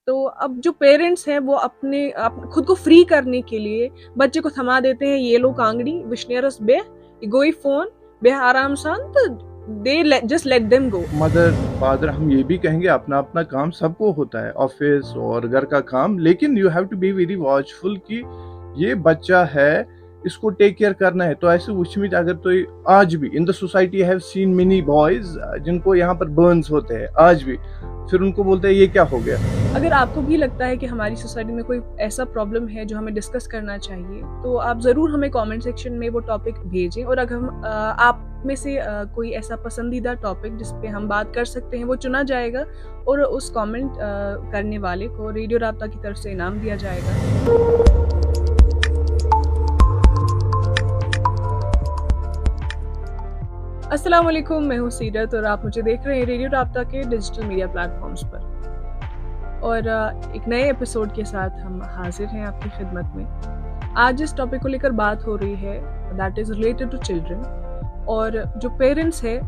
तो अब जो पेरेंट्स हैं वो खुद को फ्री करने के लिए बच्चे को थमा देते हैं, ये लो कांगड़ी विश्नेरस बे गोई फोन बे आराम सान, तो they just let them go. Mother father हम ये भी कहेंगे अपना अपना काम सबको होता है, ऑफिस और घर का काम, लेकिन you have to be very watchful कि ये बच्चा है, इसको टेक केयर करना है। तो ऐसे वुचमित अगर तो आज भी in the society have seen many boys जिनको यहाँ पर बर्न्स होते हैं आज भी, फिर उनको बोलते हैं ये क्या हो गया। अगर आपको भी लगता है कि हमारी सोसाइटी में कोई ऐसा प्रॉब्लम है जो हमें डिस्कस करना चाहिए, तो आप ज़रूर हमें कमेंट सेक्शन में वो टॉपिक भेजें। और अगर आप में से कोई ऐसा पसंदीदा टॉपिक जिस पे हम बात कर सकते हैं वो चुना जाएगा और उस कमेंट करने वाले को रेडियो राब्ता की तरफ से इनाम दिया जाएगा। अस्सलाम वालेकुम, मैं हूँ सीरत और आप मुझे देख रहे हैं रेडियो राब्ता के डिजिटल मीडिया प्लेटफॉर्म्स पर। और एक नए एपिसोड के साथ हम हाजिर हैं आपकी खिदमत में। आज जिस टॉपिक को लेकर बात हो रही है that is related to children, और जो पेरेंट्स हैं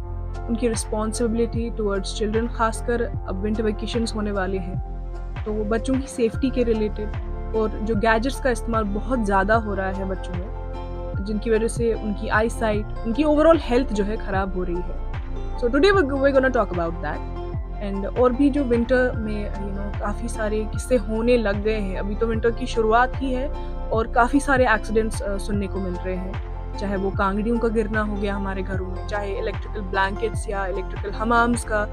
उनकी रिस्पॉन्सिबिलिटी टुवर्ड्स चिल्ड्रन, खासकर अब विंटर वेकेशंस होने वाले हैं, तो वो बच्चों की सेफ्टी के रिलेटेड। और जो गैजेट्स का इस्तेमाल बहुत ज़्यादा हो रहा है बच्चों में, जिनकी वजह से उनकी आई साइट, उनकी ओवरऑल हेल्थ जो है ख़राब हो रही है। So today we gonna talk about that. And और भी जो विंटर में काफ़ी सारे किस्से होने लग गए हैं। अभी तो विंटर की शुरुआत ही है और काफ़ी सारे एक्सीडेंट्स सुनने को मिल रहे हैं, चाहे वो कांगड़ियों का गिरना हो गया हमारे घरों में, चाहे इलेक्ट्रिकल ब्लैंकेट्स या इलेक्ट्रिकल हमाम्स का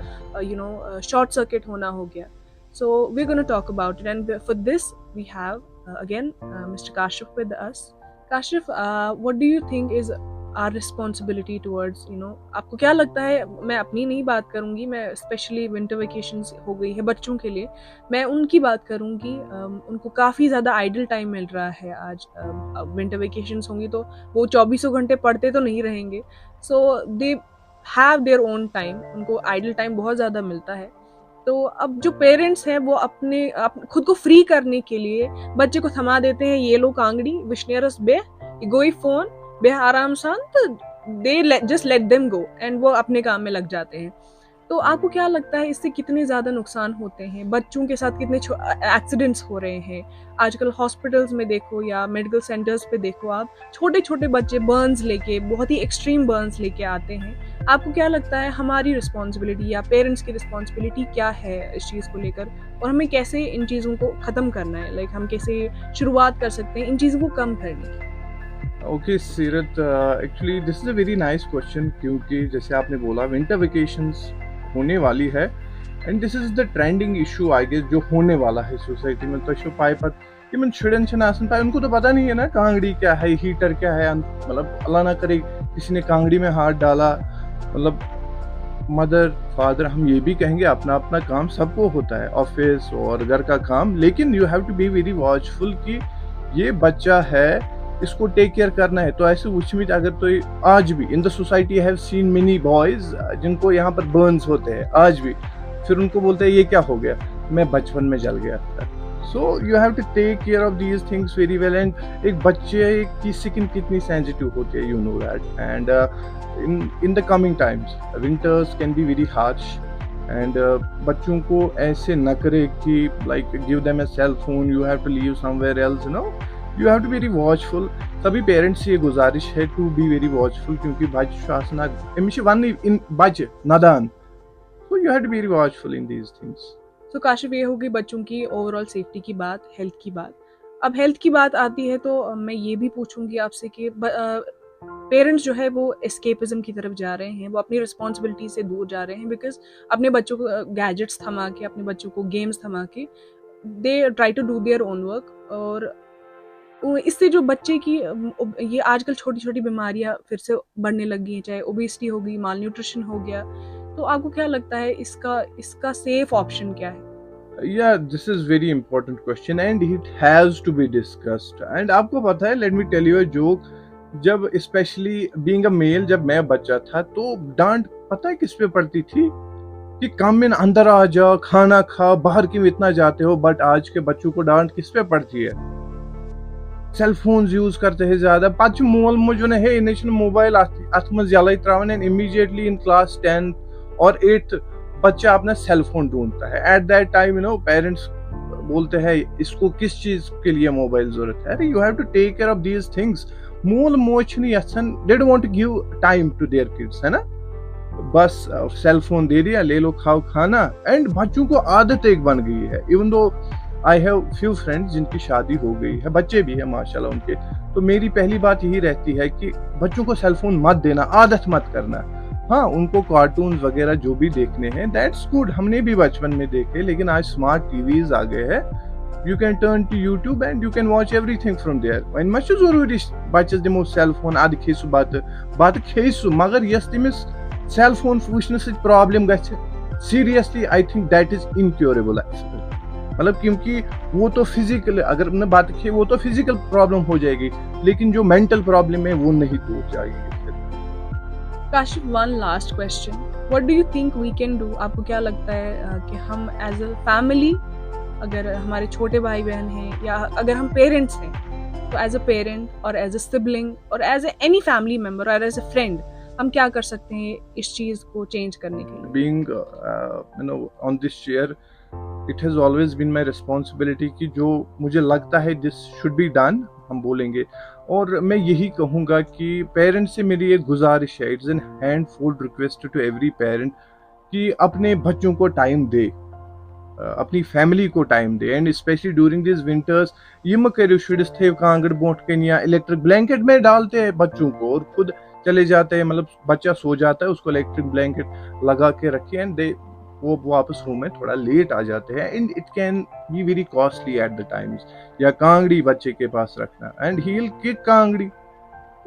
शॉर्ट सर्किट होना हो गया। So we gonna talk about it, and for this we have again mister Kashif with us. Kashif, what do you think is our responsibility towards आपको क्या लगता है? मैं अपनी नहीं बात करूंगी, मैं स्पेशली विंटर वेकेशंस हो गई है बच्चों के लिए, मैं उनकी बात करूंगी। उनको काफ़ी ज़्यादा आइडल टाइम मिल रहा है आज। विंटर वेकेशंस होंगी तो वो 24 घंटे पढ़ते तो नहीं रहेंगे, so they have their own time, उनको आइडल टाइम बहुत ज़्यादा मिलता है। तो अब जो पेरेंट्स हैं वो खुद को फ्री करने के लिए बच्चे को थमा देते हैं, ये लो कांगड़ी विश्नेरस बे गोई फोन बे आराम सान, तो they just let them go, and वो अपने काम में लग जाते हैं। तो आपको क्या लगता है इससे कितने ज़्यादा नुकसान होते हैं? बच्चों के साथ कितने एक्सीडेंट्स हो रहे हैं आजकल? हॉस्पिटल्स में देखो या मेडिकल सेंटर्स पे देखो, आप छोटे छोटे बच्चे बर्न्स लेके, बहुत ही एक्सट्रीम बर्न्स लेके आते हैं। आपको क्या लगता है हमारी रिस्पॉन्सिबिलिटी या पेरेंट्स की रिस्पॉन्सिबिलिटी क्या है इस चीज़ को लेकर, और हमें कैसे इन चीज़ों को ख़त्म करना है? लाइक हम कैसे शुरुआत कर सकते हैं इन चीज़ों को कम करने की? Okay Seerat, actually this is a very nice question, क्योंकि जैसे आपने बोला विंटर वेकेशंस होने वाली है and this is the trending issue I guess जो होने वाला है सोसाइटी में। तो शो पाए पत यमन शुरन छन आसन पाए, उनको तो पता नहीं है ना कांगड़ी क्या है, हीटर क्या है, मतलब अल्लाह ना करे किसी ने कांगड़ी में हाथ डाला। मतलब मदर फादर हम ये भी कहेंगे अपना अपना काम सबको होता है, ऑफिस और घर का काम, लेकिन you have to be very watchful कि ये बच्चा है, इसको टेक केयर करना है। तो ऐसे उचमित अगर तो आज भी in the society have seen many boys जिनको यहाँ पर बर्न्स होते हैं आज भी, फिर उनको बोलते हैं ये क्या हो गया, मैं बचपन में जल गया था। So you have to take care of these things very well. And एक बच्चे की स्किन कितनी सेंसिटिव होती है, you know that. And in the coming times winters can be very harsh and बच्चों को ऐसे न करे कि like give them a cell phone, you have to leave somewhere else, you have to be very watchful. सभी parents से ये गुजारिश है टू बी वेरी वॉचफुल, क्योंकि बच्चे आसना अमिश वन इन बच्चे नादान, so you have to be very watchful in these things. तो काशिफ, ये होगी बच्चों की ओवरऑल सेफ्टी की बात, हेल्थ की बात। अब हेल्थ की बात आती है तो मैं ये भी पूछूंगी आपसे कि पेरेंट्स जो है वो एस्केपिज्म की तरफ जा रहे हैं, वो अपनी रिस्पॉन्सिबिलिटी से दूर जा रहे हैं, बिकॉज अपने बच्चों को गैजेट्स थमा के, अपने बच्चों को गेम्स थमा के they try to do their own work. और इससे जो बच्चे की ये आजकल छोटी छोटी बीमारियां फिर से बढ़ने लगी हैं, चाहे ओबेसिटी हो गई, माल न्यूट्रिशन हो गया। तो आपको क्या लगता है इसका सेफ ऑप्शन क्या है? Yeah, this is very important question and it has to be discussed. And आपको पता है, let me tell you a joke, जब especially being a male, जब मैं बच्चा था तो डांट पता है किस पे पड़ती थी कि कम में अंदर आ जाओ, खाना खाओ, बाहर क्यों इतना जाते हो। बट आज के बच्चों को डांट किस पे पड़ती है, सेल फोन यूज करते हैं ज्यादा। पच मोल मुझ है इन मोबाइल अत मज यल त्रावन and immediately in class 10th और 8th बच्चा अपना सेल फोन ढूंढता है। एट दैट टाइम पेरेंट्स बोलते हैं इसको किस चीज के लिए मोबाइल जरूरत है, अरे you have to take care of these things. मोल मोच नहीं यसन, they don't want to give time to their kids, है ना, बस सेल फोन दे दिया, ले लो खाओ खाना, एंड बच्चों को आदत एक बन गई है। Even though I have few friends जिनकी शादी हो गई है, बच्चे भी है माशाल्लाह उनके, तो मेरी पहली बात यही रहती है कि बच्चों को सेल फोन मत देना, आदत मत करना। हाँ, उनको कार्टून्स वगैरह जो भी देखने हैं दैट्स गुड, हमने भी बचपन में देखे, लेकिन आज स्मार्ट टीवीज आ गए हैं, you can turn to YouTube and you can watch everything from there. When much ज़रूरी बच्चेस दिमो सेल फोन आद खेसु बात खेसु, मगर यस तमिस सेल फोन वुचन सत प्रॉब्लम गछ, seriously I think that is incurable, मतलब क्योंकि वो तो फिजिकल, अगर न बात खे वो तो फिजिकल प्रॉब्लम हो जाएगी, लेकिन जो मेंटल प्रॉब्लम है वो नहीं दूर जाएगी। Kashif, one last question, what do you think we can do? आपको क्या लगता है कि हम एज अ फैमिली, अगर हमारे छोटे भाई बहन हैं या अगर हम पेरेंट्स हैं, तो एज अ पेरेंट और एज अ सिबलिंग और एज एनी फैमिली मेंबर और एज अ फ्रेंड हम क्या कर सकते हैं इस चीज को चेंज करने के लिए? Being on this chair, it has always been my responsibility कि जो मुझे लगता है दिस शुड बी डन, हम बोलेंगे। और मैं यही कहूँगा कि पेरेंट्स से मेरी एक गुजारिश है, it's an handful request to every parent कि अपने बच्चों को टाइम दे, अपनी फैमिली को टाइम दे, and specially during this winters यम करो शुरस थे कांगड़ बोट कन या इलेक्ट्रिक ब्लैंकेट में डालते हैं बच्चों को और खुद चले जाते हैं, मतलब बच्चा सो जाता है उसको इलेक्ट्रिक ब्लैंकेट लगा के रखिए, एंड दे वो वापस रूम में थोड़ा लेट आ जाते हैं, and it can be very costly at the times. या कांगड़ी बच्चे के पास रखना, and he will kick Kangri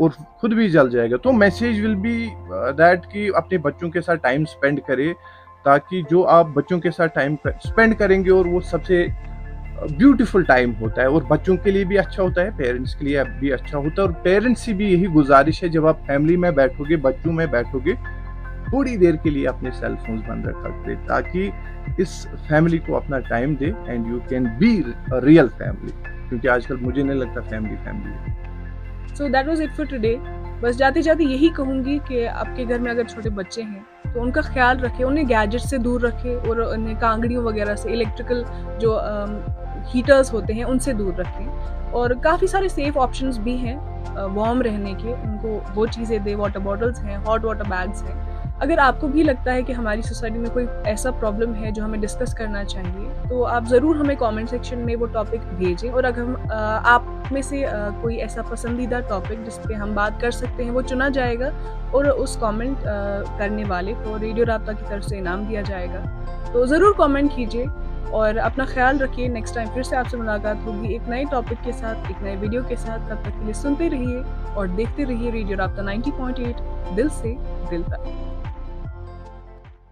और खुद भी जल जाएगा। तो मैसेज विल बी दैट कि अपने बच्चों के साथ टाइम स्पेंड करें, ताकि जो आप बच्चों के साथ टाइम स्पेंड करेंगे और वो सबसे ब्यूटीफुल टाइम होता है, और बच्चों के लिए भी अच्छा होता है, पेरेंट्स के लिए भी अच्छा होता है। और पेरेंट्स से भी यही गुजारिश है, जब आप फैमिली में बैठोगे, बच्चों में बैठोगे, थोड़ी देर के लिए अपने सेल फोन्स बंद रखा करें, ताकि इस फैमिली को अपना टाइम दे, and you can be a real family, क्योंकि आजकल मुझे नहीं लगता फैमिली है। So that was it for today. बस जाते जाते यही कहूँगी कि आपके घर में अगर छोटे बच्चे हैं तो उनका ख्याल रखें, उन्हें गैजेट से दूर रखें और उन्हें कांगड़ियों वगैरह से, इलेक्ट्रिकल जो हीटर्स होते हैं उनसे दूर रखें। और काफ़ी सारे सेफ ऑप्शंस भी हैं वार्म रहने के, उनको वो चीज़ें दें, वाटर बॉटल्स हैं, हॉट वाटर बैग्स हैं। अगर आपको भी लगता है कि हमारी सोसाइटी में कोई ऐसा प्रॉब्लम है जो हमें डिस्कस करना चाहिए, तो आप ज़रूर हमें कमेंट सेक्शन में वो टॉपिक भेजें, और अगर हम आप में से कोई ऐसा पसंदीदा टॉपिक जिस पे हम बात कर सकते हैं वो चुना जाएगा, और उस कमेंट करने वाले को रेडियो राब्ता की तरफ से इनाम दिया जाएगा। तो ज़रूर कमेंट कीजिए और अपना ख्याल रखिए। नेक्स्ट टाइम फिर से आपसे मुलाकात होगी एक नए टॉपिक के साथ, एक नए वीडियो के साथ। तब तक के लिए सुनते रहिए और देखते रहिए रेडियो राब्ता 90.8, दिल से दिल तक।